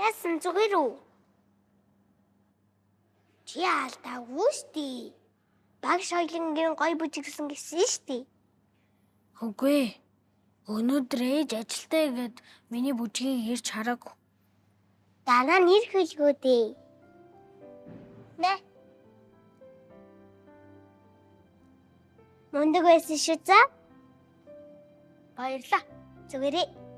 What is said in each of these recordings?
Яасан зүгээр үү? Чи алдаагүй штий. Багш хоёлынгийн гой бүжигсэн гэсэн штий. Үгүй. Өнөөдөр ээж ажилдаа игээд миний бүжгийг ирж хараагүй. Дараа нэр хэлгөө дээ. Нэ. Мундаг байсан шүү за. Баярлаа. Зүгээрээ.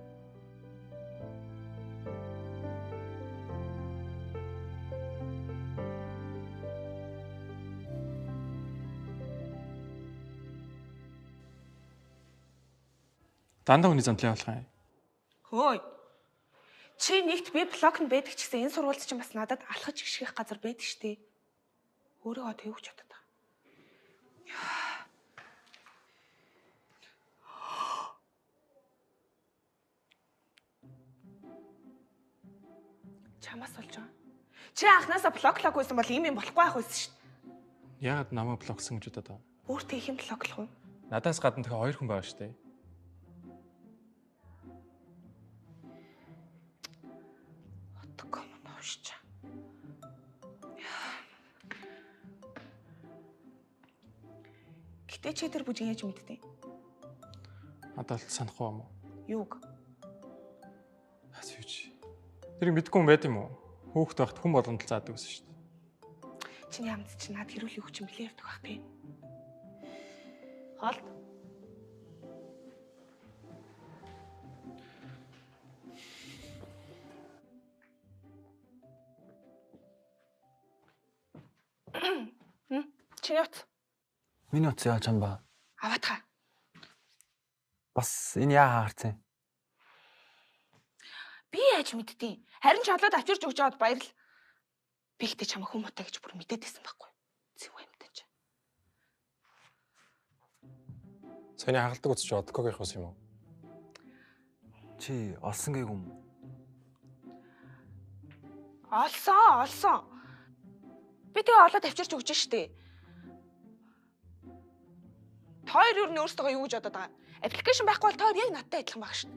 Дандаа хүний зандлаа явуулах юм. Хөөе. Чи нэгт би блокнд байдаг ч гэсэн энэ сургуульд чинь бас надад алхаж гიშгэх газар байдаг штий. Өөрийгөө тэвгч бодод. Чамаас болж байгаа. Чи анхнаасаа блоклог байсан бол ийм юм болохгүй байх байсан шүү дээ. Яагаад намайг блоксон гэж удаад байгаа? Өөртөө их юм блоклох уу? Надаас гадна дахиад хоёр хүн байгаа шүү дээ. Отгоо мөн уушчаа. Гэтэ чи тэр бүжиг яаж мэдтээ? Надад л санахгүй юм уу? Юуг? Асууж. Тэрийг мэдгүй юм байт юм уу? Хүүхэд байхад хүн болгонд л заадаг гэсэн шүү дээ. Чиний хамт чи над хэрүүлийн хүчин билээ явдаг бах тий. Холд. Чиний утас. Миний утас яаж юм ба? Аваатха. Бас энэ яа хаарцэн? Би яаж мэдтiin? Харин ч олоод авчирч өгч жаад баярл. Би ихтэй чамаа хүм утаа гэж бүр мэдээд байсан байхгүй. Зөв юмтай ч. Саяны хагалдаг утас чи одкогийнх ус юм уу? Чи олсон гээг юм. Олсон. Би тэгээ олоод авчирч өгч штэ. Тоор юу н өөрсдөө юу гэж бодоод байгаа. Аппликейшн байхгүй бол тоор яг надтай адилхан баг штэ.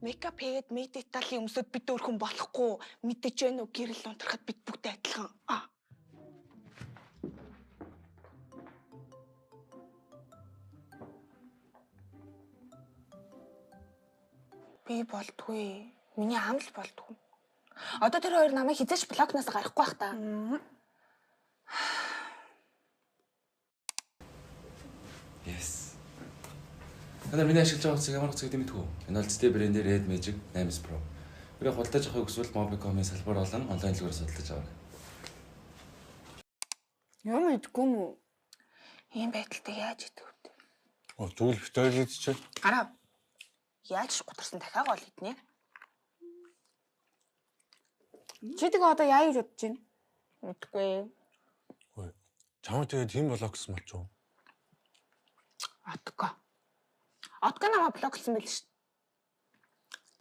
Мейкап хийгээд медиталийн өмсөд бид өөрхөн болохгүй. Мэдэж байна уу? Гэрэл унтрахад бид бүгд адилхан. Би болдгүй. Миний ам л болдгүй. Одоо тэр хоёр намайг хизээч блокноос гарахгүй бах та. Yes. Надад миний ашиглаж байгаа утсыг ямар утсыг мэдгүй. Энэ бол Zte брендээр Red Magic 8S Pro. Өөрөөр худалдаж авахыг хүсвэл Mobicom-ийн салбар болон онлайн дэлгүүрээс худалдаж аваарай. Ямар мэдгүй юм уу? Ийм байдалтай яаж идэх вэ? Тэгвэл битүүл идчихээ. Гараа. Яаж гутарсан дахиад гол иднэ? Чи тэгээ одоо яа гэж бодож байна? Мэдгүй. Хөөе. Чамд тэгээд тийм болоо гэсэн мал ч юу? Отго намайг блоклсон байл шүү дээ.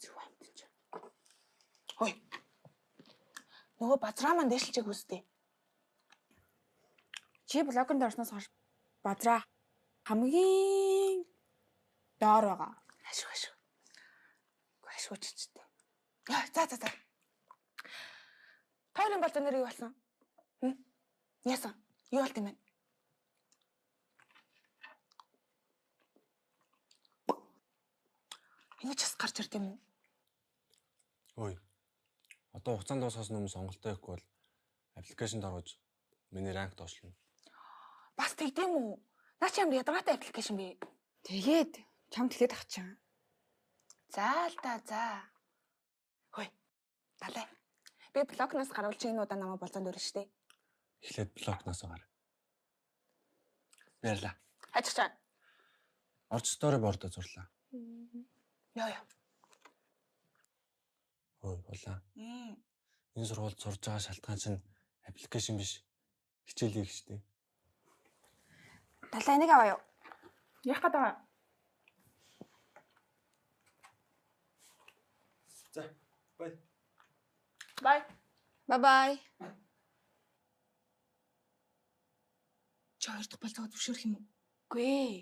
Зүг амтч. Хөөе. Нөгөө базраа маань дэшлчээг үстэй. Чи блоконд орсноос хойш базраа хамгийн доор байгаа. Ашгүй чичтэй. За. Тойрон бол нэр юу болсон? Яасан? Юу болт юм бэ? Энэ ч бас гарч ирд юм уу? Ой. Одоо хугацаанд дуусгасан хүмүүс сонголтоо өгөхгүй бол аппликейшнд орж миний ранкт ошлоо. Бас тэгдэм үү? Наа чи ямар ядаргаатай аппликейшн бэ? Тэгээд чамд хэлээд ах чам. За л да за. Хөөе. Далай. Би блокноос гаруулж энэ удаа намайг болзоонд өрнө штэ. Эхлээд блокноос гар. Баярлаа. Хайчих чаа. Орж сторибордо зурлаа. Яа. Ой, болоо. Энэ сургуульд сурж байгаа шалтгаан чинь аппликейшн биш. Хичээл хийх штэ. Далай нэг аваа юу? Яах гээд байгаа? За, бай. Бай. Бай. Чи хоёр дахь болцоогоо зөвшөөрөх юм уу? Үгүй ээ.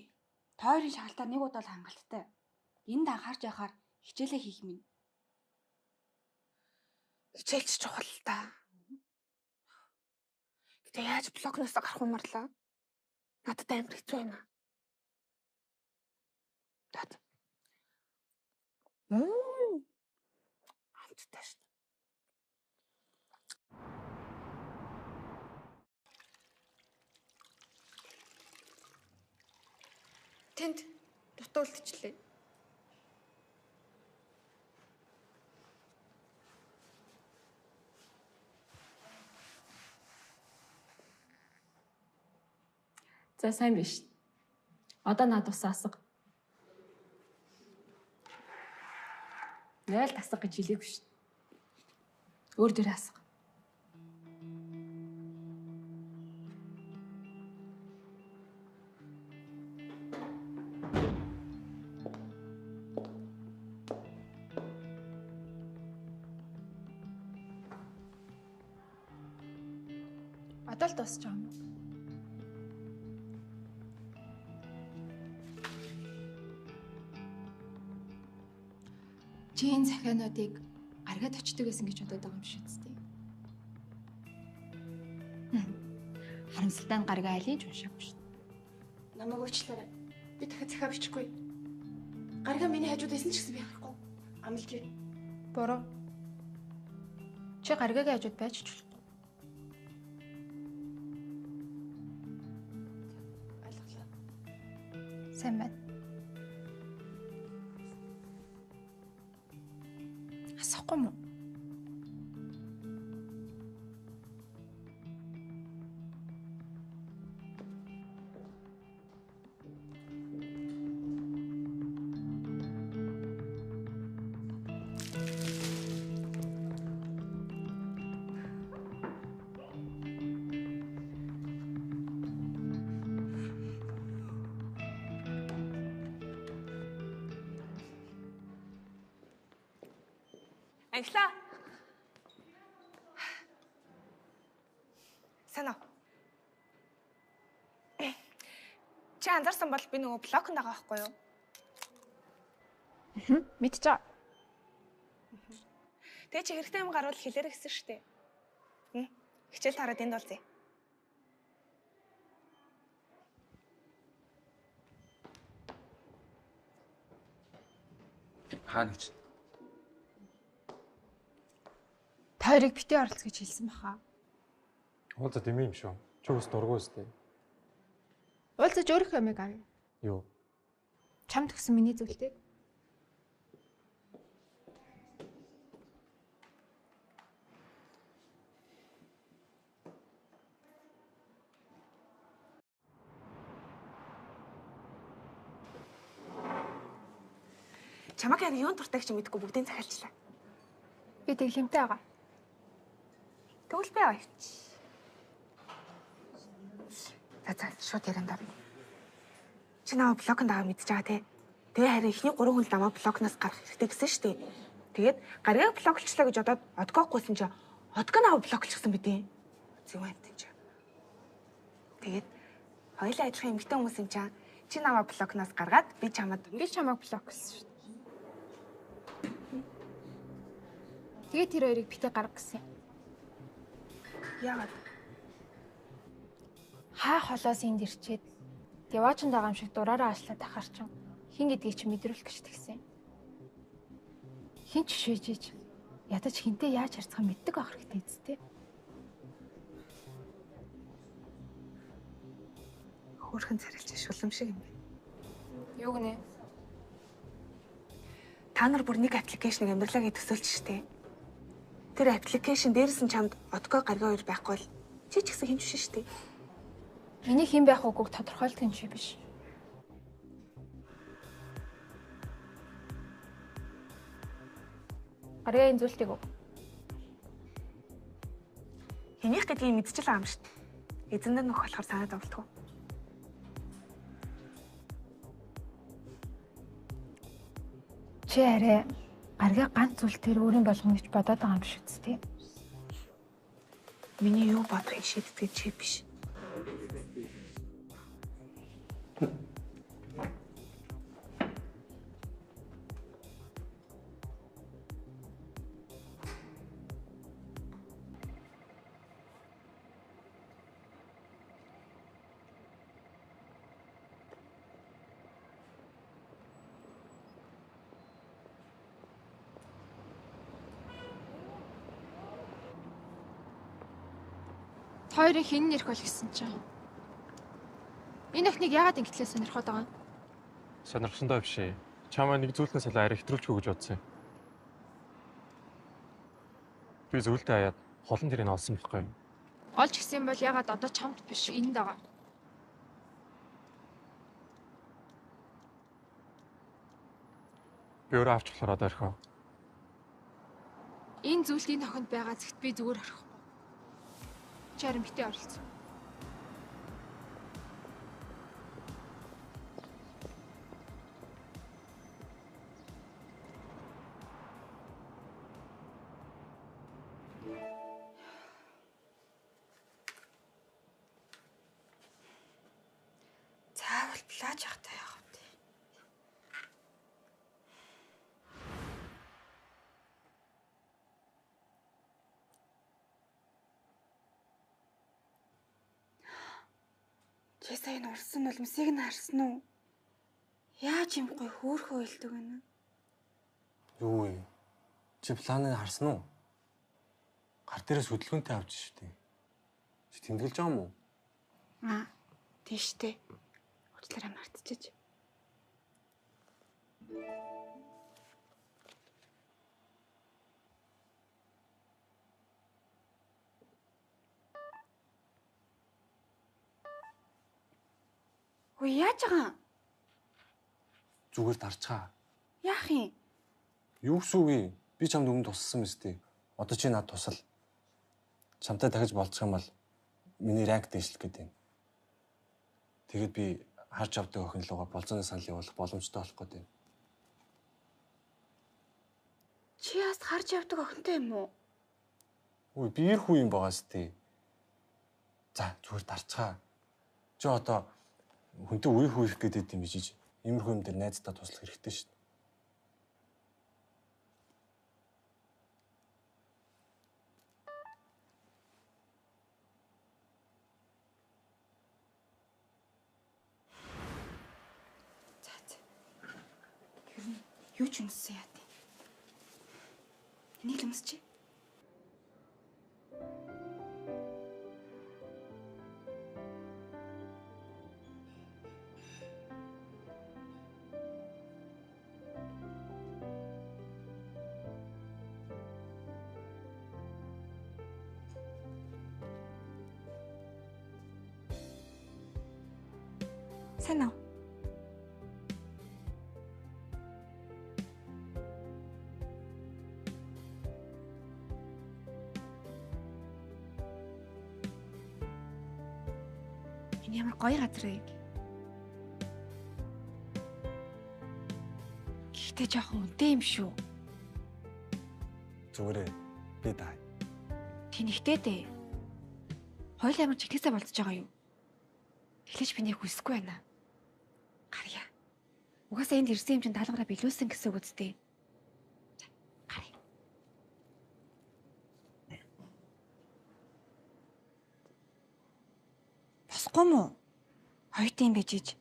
Тойрын шаалтаар нэг удаа л хангалттай. Энд анхаарч яхаар хичээлээ хийх минь. Хичээлч чухал л та. Гэтэ яаж блокноос гарах юмарлаа? Надад амар хэцүү байна. Тат. Амттай шүү. Тэнд дутуулдчихлээ. За сайн биш. Одоо над ус асга. Найл тасга гэж хэлээгүй шүү. Өөр дөр асга. Одоо л дуусч байгаа юм. Чи энэ захиануудыг аргаад очдөг гэсэн гэж бодоод байгаа юм шүү дээ. Харамсалтай нь гаргаа айлын ч уншаагүй шүү. Намайг уучлаарай. Би дахиад захиа бичихгүй. Гаргаа миний хажууд байсан ч гэсэн би харахгүй. Амлж бай. Бороо. Чи гаргагийн хажууд байж ч болохгүй. Ойлголоо. Сайн байна. Асахгүй мó. Англаа. Санаа. Чи анзаарсан бол би нөгөө блокнд байгаа байхгүй юу? Мэдчихэе. Тэгээ чи хэрэгтэй юм гарвал хэлээрэй гэсэн шүү дээ. Хичээл тараад энд болзъя. Хаана гэж? Тойрог битээ оролц гэж хэлсэн баха. Уулзаад юм юм шүү. Чи ус дургүй өстэй. Уулзаж өөрийнхөө юмыг авъя. Юу? Чамд өгсөн миний зүйлтэй. Чамаг яа юун туртайг чи мэдгүй бүгдийг захиалчлаа. Би тэглэмтэй байгаа. Тэгвэл би авч. За шууд ярандаа. Чи наваа блокнд байгаа мэдж байгаа те. Тэгээ харин эхний 3 хүн намаа блокноос гарах хэрэгтэй гэсэн шүү дээ. Тэгээд гарыг блоклчлаа гэж бодоод одгоохгүйсэн чи одгоо наваа блоклчихсан бидээ. Зүг байна тийм. Тэгээд хоёулаа адилхан эмгтэн хүмүүс юм чам. Чи намаа блокноос гаргаад би чамд Би чамайг блоклсон шүү дээ. Тэгээд тэр хоёрыг битээ гарга гэсэн. яагаад Хаа холоос энд ирчээд яваачнд байгаа юм шиг дураараа ашлаад ахарчин хин гэдгийг чи мэдрүүлэх гэж тэгсэн. Хин ч шийжиж ядаж хинтээ яаж харьцах мэддэг байх хэрэгтэй зү. Хөөрхөн царилж шулам шиг юм байна. Юу гэнэ? Та нар бүр нэг аппликейшнийг амьдралаа төсөөлч штэ. Тэр аппликейшн дээрс нь чамд одгоо гаргаа хоёр байхгүй бол чи ч гэсэн хинж биш штэ. Миний хэн байх үгүйг тодорхойлдог юм шиг биш. Арай энэ зүйлтийг үү? Хинийх гэдгийг мэдчихэл байгаа юм штэ. Эзэнд нь нөх болохоор санаа зовлтгоо. Чи арай гаргаа ганц зүйл тэр өөрийн болгоно гэж бодоод байгаа юм шиг үстэй. Миний юу бодохыг шийддэг чи биш. Хоёрын хин нэрх бол гэсэн чинь. Энэ охиныг яагаад ингэтлээ сонирхоод байгаа юм? Сонирхсондоо биш ээ. Чамаа нэг зүйлнээс л арай хэтрүүлчихгүй гэж бодсон юм. Би зөвлөлтөө хаяад холон тэрийг олсон байхгүй юу? Олж гисэн бол яагаад одоо чамд биш энд байгаа? Би өөрөө авч болохоор одоо орхио. Энэ зүйлд энэ охинд байгаа зэгт би зүгээр орхихгүй. Чи харин битээ оролцсон. Заавал плаж явахтай явах үү? Чи сая энэ урсан нулимсыг нь харсан уу? Яаж юм гой хөөхөө илдэг вэ? Юу вэ? Чи планыг харсан уу? Гар дээрээс хөдөлгөөнтэй авч штий. Чи тэмдэглэж байгаа юм уу? Тийштэй. Уучлаарай мартчихэж. Ой яаж байгаа? Зүгээр дарчгаа. Яах юм? Юу гэсэн үг вэ? Би чамд өмнө туссан мэт тий. Одоо чи надад тусал. Чамтай дахиж болцох юм бол миний ранг дэвшлэх гэдэг юм. Тэгэд би харж авдаг охин лугаа болцооны санал явуулах боломжтой болох гэдэг юм. Чи яас харж явдаг охинтой юм уу? Ой, би ир хүү юм байгаа сте. За, зүгээр дарцгаа. Чи одоо хүнтэй үе хүйх гэдэг юм биш. Иймэрхүү юм дээр найздаа туслах хэрэгтэй шүү дээ. Юу ч юмссан яа тий. Энийг л өмсчээ. Сайн уу? Энэ ямар гоё газар вэ? Гэхдээ жоохон үнэтэй юм шүү. Зүгээрээ би даа. Тэнэгтэй дээ. Хоёул амар чиглэсээ болцож байгаа юу? Эхлэж би нэг хүсэхгүй байна. Гарья. Угаасаа энд ирсэн юм чинь даалгараа билүүлсэн гэсэн үг үстэй. Гарья. Босгүй мүү? Хоёртын бижиж.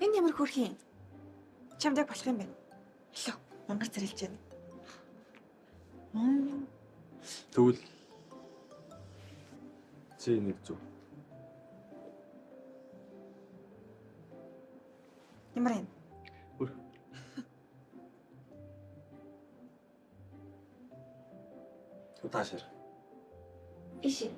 Энэ ямар хөрхийн? Чамд яг болох юм байна. Хэлөө. Мангар зэрэлж байна. Тэгвэл чи нэг зүг. Ямар юм? Таашир. Иши.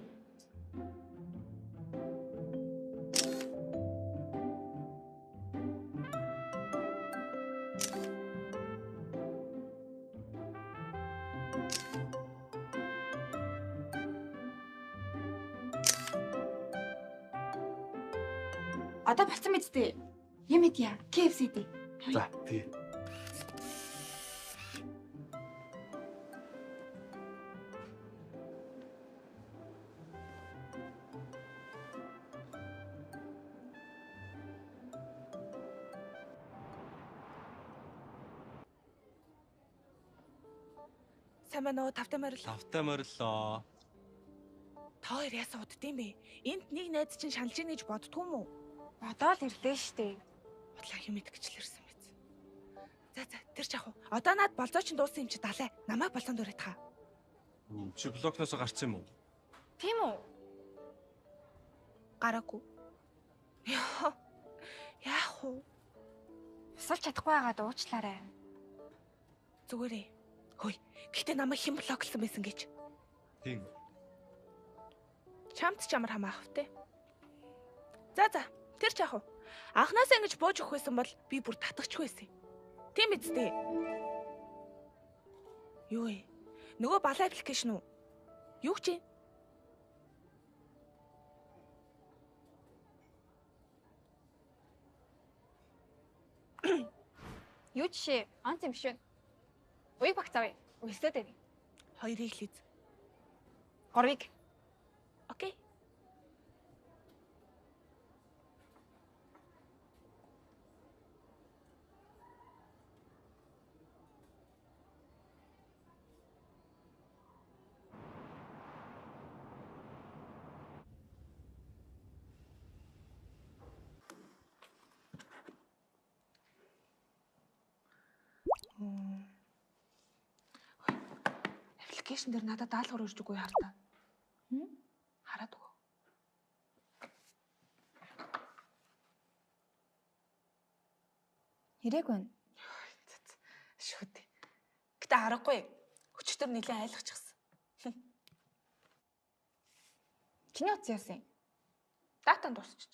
Одоо болсон мэт дээ. Юм идья. KFC дээ. За тий. Сайн байна уу? Тавтай морил. Тавтай мориллоо. Та хоёр яасан уддсан бэ? Энд нэг найз чинь шаналж ийн гэж боддгоо юм уу? Бодоол ирлээ штэ. Бодлоо юм идэгчлэрсэн биз. За тэр ч яг уу. Одоо над болзоо чинь дууссан юм чи далай. Намайг болонд өрөөд хаа. Чи блокноос гарсан юм уу? Тийм үү? Гараагүй. Яах вэ? Усалж чадахгүй байгаад уучлаарай. Зүгээрээ. Хөөе. Гэхдээ намайг хэн блоклсон байсан гэж. Тийм. Чамд ч ямар хамаах втэ. За тэр ч яах вэ? Анхнаасаа ингэж бууж өгөх байсан бол би бүр татагчгүй байсан. Тийм биз дээ. Юу вэ? Нөгөө балай аппликейшн үү? Юу гэж? Юу жишээ? Анц юм шүү. Уйг багцаавь. Уйсаад байна. Хоёрыг хэлээд. Горвиг. Окей. Аппликейшн дээр надад даалгавар өрж өгөө хартаа. Хараад өгөө. Хэрэг байна. Шүүд. Гэтэ харахгүй. Өчтөр нэлээд айлгачихсан. Чиний утас яасан? Датан дуусчих.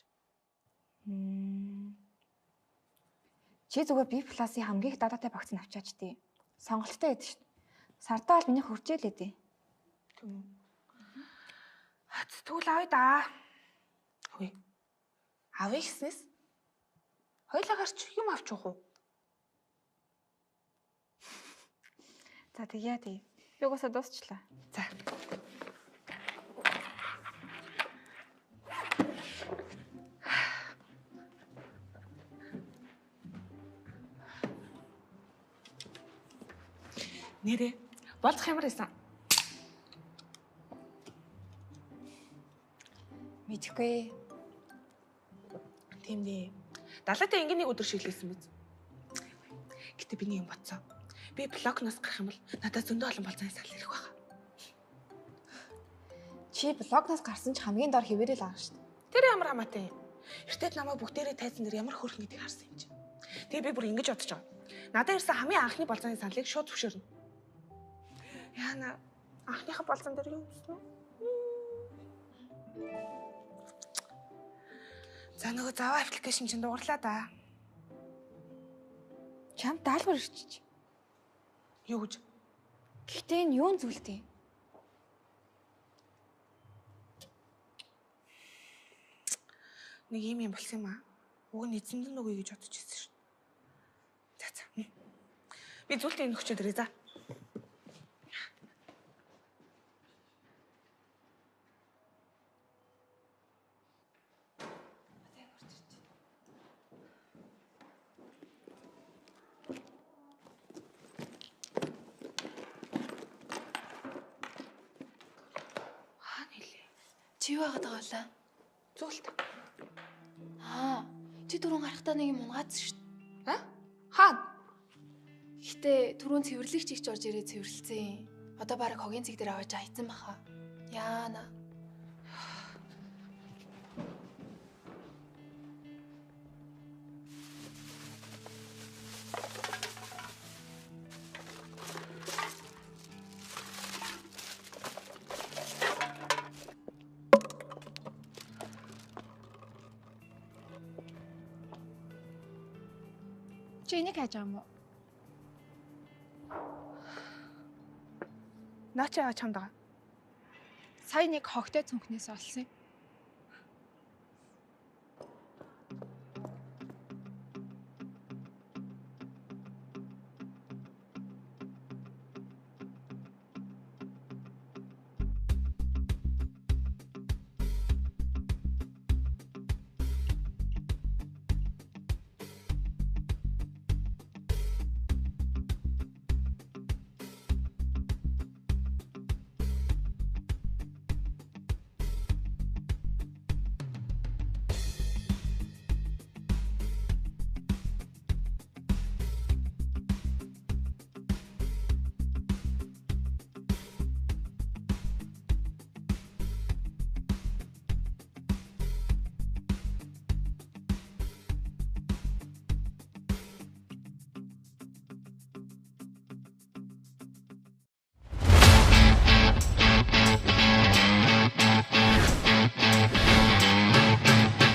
Чи зүгээр B+ хамгийн их дадатай вакцин авчаач тий. Сонголттой байдаг шүү. Сардаа бол миний хуржээлээ дээ. Тэгвэл авъя да. Хөөе. Авъя гэснээс хоёулаа гарч юм авч явах уу? За тэгье тий. Би угаасаа дуусчлаа. За. Нэрээ болдох ямар байсан? Мэдхгүй. Тийм дээ. Далайтай ингийн нэг өдөр шиглэсэн биз. Гэтэ би нэг юм бодсон. Би блокноос гарах юм бол надад зөндөө олон болцооны сал ирэх байгаа. Чи блогноос гарсан ч хамгийн дор хэвээрээ л байгаа шүү дээ. Тэр ямар хамаатай юм. Эртэд намайг бүгдээрээ тайзан дээр ямар хөөрхөн гэдгийг харсан юм чи. Тэгээ би бүр ингэж бодож байгаа. Надад ирсэн хамгийн анхны болцооны салыг шууд зөвшөөрнө. Яна анхныхаа болцоон дээр юу гэсэн үү? За нөгөө заваа аппликейшн чинь дуурлаа да. Чамд даалгавар ирчих. Юу гэж? Гэхдээ энэ юун зүйлтэй? Нэг юм болсон юм аа. Уг нь эзэнд нь өгье гэж бодож ирсэн шүү. За. Би зүйлтэй энэ хүчээр ирээ за. Чи юу яагаад байгаа вэ? Зүйлт. Чи түрүүн гарахтаа нэг юм унгаадсан шүү дээ. А? Хаа? Гэтэ түрүүн цэвэрлэгч ихч орж ирээ цэвэрлэлцэн. Одоо бараг хогийн цэг дээр аваач хайцсан баха. Яана. Чи энийг хайж байгаа юм уу? Наа чи яа чамд байгаа? Сая нэг хогтой цүнхнээс олсон юм.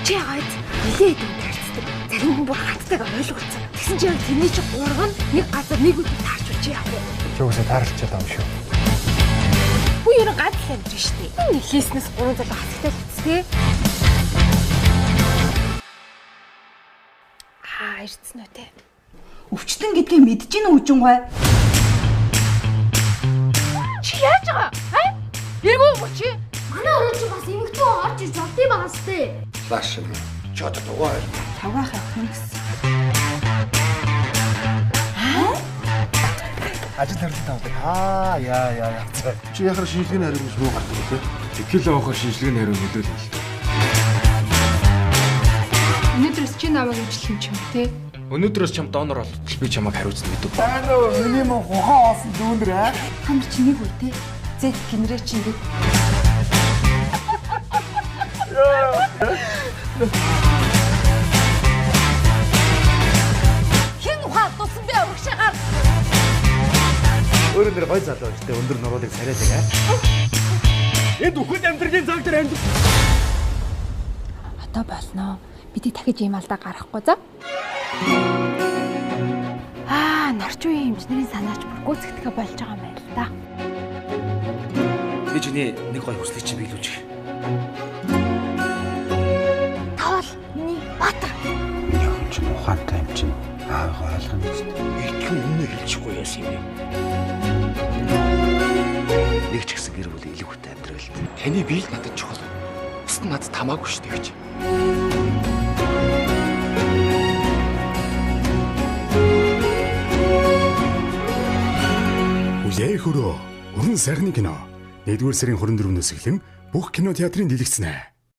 Чи яагаад нилээд юм тарьцдаг? Зарим хүн бүр хаттайг ойлгоцсон. Тэгсэн чи яг тэрний чи гурван нэг газар нэг үгүй таарч үчи яах вэ? Чи үсээ таарч чадсан юм шүү. Хүү ер нь гадал амжирч штий. Энэ хийснээс гурван залуу хацтай л хэвчээ. Ирсэн үү те? Өвчлөн гэдгийг мэдэж гин үжингой. Чи яаж байгаа? Хай? Иргүү мө чи? Манай орон чи бас эмэгтэй орж ирж болдгий байгаа сте. Лаш чод дугаар. Тавгаах явах гэсэн. Ажил төрөлд тавдаг. Яа. Чи яхаар шинжилгээний хариуг шууд гаргах үү? Тэтгэл авахар шинжилгээний хариу нөлөөлөл. Өнөөдрөөс чи намайг өвчлөх юм ч юм те? Өнөөдрөөс чам донор болтол би чамайг хариуцсан гэдэг. Таа нөө миний мөн хухан оосон дүүнэр аа. Та нар чи нэг үе те. Зэт генерэ чи ингээд. Хин ухаа тусан би урагшаагаар. Өөрөө нэр гой залуу ч тэ өндөр нуруудыг царайдаг аа. Энд үхэнд амьдралын цаг дээр амьд. Одоо болно. Бидний дахиж ийм алдаа гарахгүй за. Нарч үеийн эмчнэрийн санаач бүр гүйцэтгэхэ болж байгаа юм байна л да. Би чиний нэг гой хүслийг чи биелүүлж. Тавал миний бата. Явж ухаантай юм чинь аагаа ойлгоно гэсэн. Итгэн үнэ хэлчихгүй яасан юм бэ? Нэг ч гэсэн гэр бүлийн илүү хөтэй амьдрал. Таны бие л надад чухал. Бусд нь надад тамаагүй шүү дээ гэж. Хүлээ хөрөө. Уран сайхны кино. 1-р сарын 24-өөс эхлэн бүх кинотеатрын дэлгэцнэ.